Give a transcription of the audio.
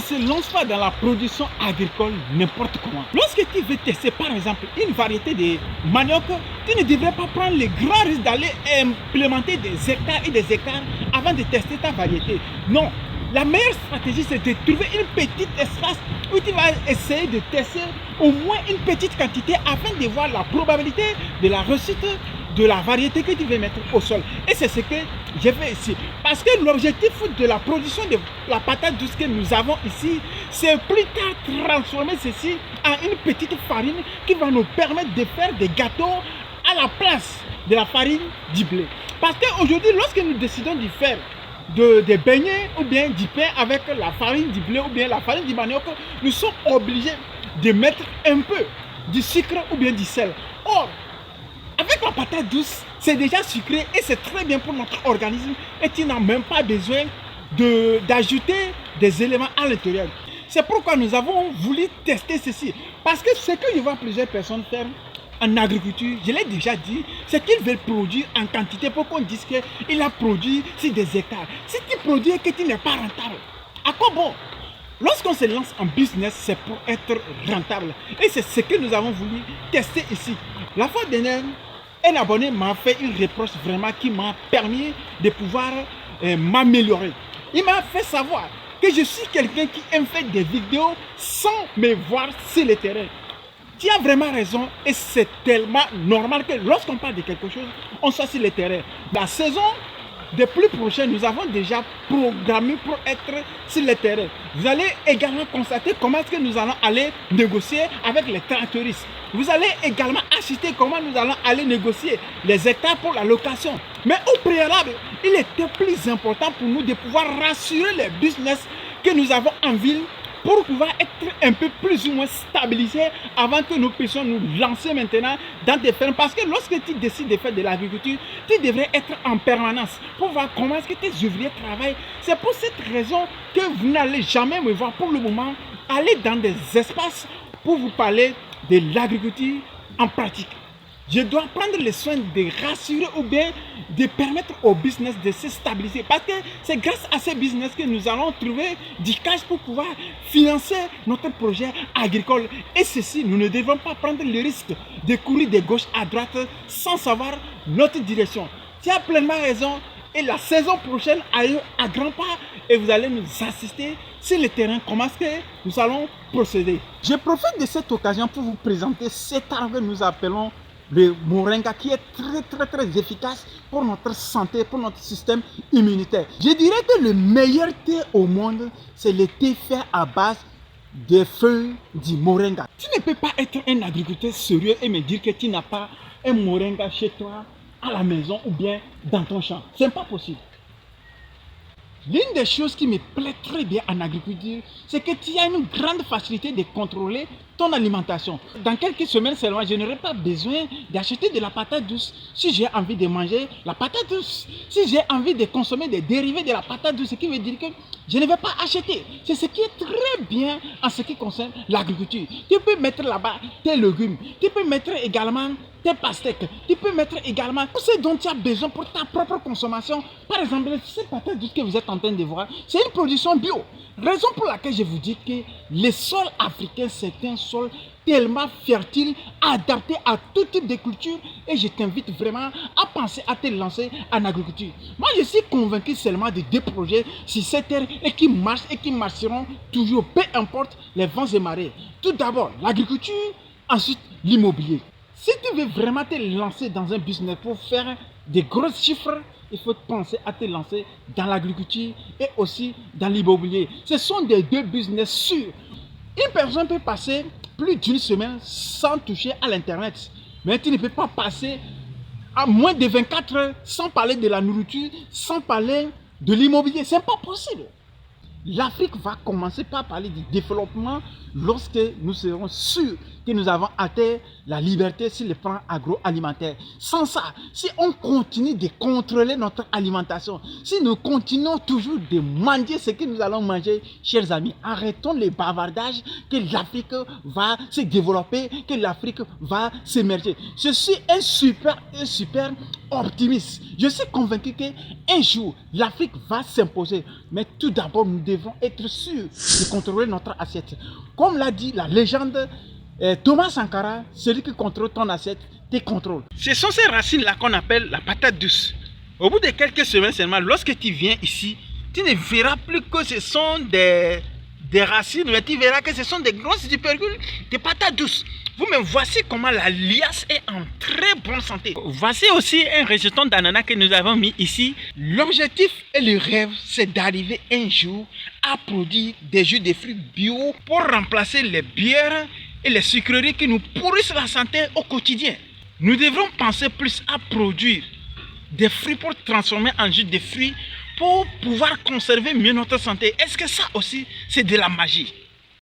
se lance pas dans la production agricole n'importe comment. Lorsque tu veux tester par exemple une variété de manioc, tu ne devrais pas prendre le grand risque d'aller implémenter des hectares et des hectares avant de tester ta variété. Non, la meilleure stratégie c'est de trouver une petite espace où tu vas essayer de tester au moins une petite quantité afin de voir la probabilité de la réussite de la variété que tu veux mettre au sol. Et c'est ce que j'ai fait ici. Parce que l'objectif de la production de la patate douce que nous avons ici, c'est plus tard transformer ceci en une petite farine qui va nous permettre de faire des gâteaux à la place de la farine du blé. Parce qu'aujourd'hui, lorsque nous décidons de faire des beignets ou bien du pain avec la farine du blé ou bien la farine du manioc, nous sommes obligés de mettre un peu du sucre ou bien du sel. Or, avec la patate douce, c'est déjà sucré et c'est très bien pour notre organisme et tu n'as même pas besoin d'ajouter des éléments à l'intérieur. C'est pourquoi nous avons voulu tester ceci. Parce que ce que je vois plusieurs personnes faire en agriculture, je l'ai déjà dit, c'est qu'ils veulent produire en quantité pour qu'on dise qu'il a produit sur des hectares. Si tu produis et que tu n'es pas rentable, à quoi bon? Lorsqu'on se lance en business, c'est pour être rentable. Et c'est ce que nous avons voulu tester ici. La fois dernière, un abonné m'a fait une reproche vraiment qui m'a permis de pouvoir m'améliorer. Il m'a fait savoir que je suis quelqu'un qui aime faire des vidéos sans me voir sur le terrain. Tu as vraiment raison et c'est tellement normal que lorsqu'on parle de quelque chose, on soit sur le terrain. La saison des pluies prochaines, nous avons déjà programmé pour être sur le terrain. Vous allez également constater comment est-ce que nous allons aller négocier avec les tracteuristes. Vous allez également assister comment nous allons aller négocier les hectares pour la location. Mais au préalable, il était plus important pour nous de pouvoir rassurer les business que nous avons en ville pour pouvoir être un peu plus ou moins stabilisés avant que nous puissions nous lancer maintenant dans des fermes. Parce que lorsque tu décides de faire de l'agriculture, tu devrais être en permanence pour voir comment est-ce que tes ouvriers travaillent. C'est pour cette raison que vous n'allez jamais me voir pour le moment aller dans des espaces pour vous parler de l'agriculture en pratique. Je dois prendre le soin de rassurer ou bien de permettre au business de se stabiliser. Parce que c'est grâce à ces business que nous allons trouver du cash pour pouvoir financer notre projet agricole. Et ceci, nous ne devons pas prendre le risque de courir de gauche à droite sans savoir notre direction. Tu as pleinement raison. Et la saison prochaine arrive à grands pas et vous allez nous assister sur le terrain. Comment est-ce que nous allons procéder? Je profite de cette occasion pour vous présenter cet arbre que nous appelons le moringa, qui est très efficace pour notre santé, pour notre système immunitaire. Je dirais que le meilleur thé au monde, c'est le thé fait à base des feuilles du moringa. Tu ne peux pas être un agriculteur sérieux et me dire que tu n'as pas un moringa chez toi, à la maison ou bien dans ton champ. Ce n'est pas possible. L'une des choses qui me plaît très bien en agriculture, c'est que tu as une grande facilité de contrôler ton alimentation. Dans quelques semaines seulement, je n'aurai pas besoin d'acheter de la patate douce si j'ai envie de manger la patate douce. Si j'ai envie de consommer des dérivés de la patate douce, ce qui veut dire que je ne vais pas acheter. C'est ce qui est très bien en ce qui concerne l'agriculture. Tu peux mettre là-bas tes légumes. Tu peux mettre également tes pastèques. Tu peux mettre également tout ce dont tu as besoin pour ta propre consommation. Par exemple, cette patate douce que vous êtes en train de voir, c'est une production bio. Raison pour laquelle je vous dis que le sol africain, c'est un sol tellement fertile, adapté à tout type de culture. Et je t'invite vraiment à penser à te lancer en agriculture. Moi, je suis convaincu seulement de deux projets sur cette terre et qui marchent et qui marcheront toujours, peu importe les vents et marées. Tout d'abord, l'agriculture, ensuite l'immobilier. Si tu veux vraiment te lancer dans un business pour faire des gros chiffres, il faut penser à te lancer dans l'agriculture et aussi dans l'immobilier. Ce sont des deux business sûrs. Une personne peut passer plus d'une semaine sans toucher à l'internet. Mais tu ne peux pas passer à moins de 24 heures sans parler de la nourriture, sans parler de l'immobilier. Ce n'est pas possible. L'Afrique va commencer par parler du développement lorsque nous serons sûrs que nous avons atteint la liberté sur le plan agroalimentaire. Sans ça, si on continue de contrôler notre alimentation, si nous continuons toujours de manger ce que nous allons manger, chers amis, arrêtons les bavardages que l'Afrique va se développer, que l'Afrique va s'émerger. Je suis un super optimiste. Je suis convaincu qu'un jour, l'Afrique va s'imposer. Mais tout d'abord, nous devons être sûrs de contrôler notre assiette. Comme l'a dit la légende Thomas Sankara, celui qui contrôle ton assiette, te contrôle. Ce sont ces racines-là qu'on appelle la patate douce. Au bout de quelques semaines seulement, lorsque tu viens ici, tu ne verras plus que ce sont des racines, mais tu verras que ce sont des grosses tubercules, des patates douces. Vous-même, voici comment la liasse est en très bonne santé. Voici aussi un rejeton d'ananas que nous avons mis ici. L'objectif et le rêve, c'est d'arriver un jour à produire des jus de fruits bio pour remplacer les bières et les sucreries qui nous pourrissent la santé au quotidien. Nous devrons penser plus à produire des fruits pour transformer en jus de fruits pour pouvoir conserver mieux notre santé. Est-ce que ça aussi, c'est de la magie?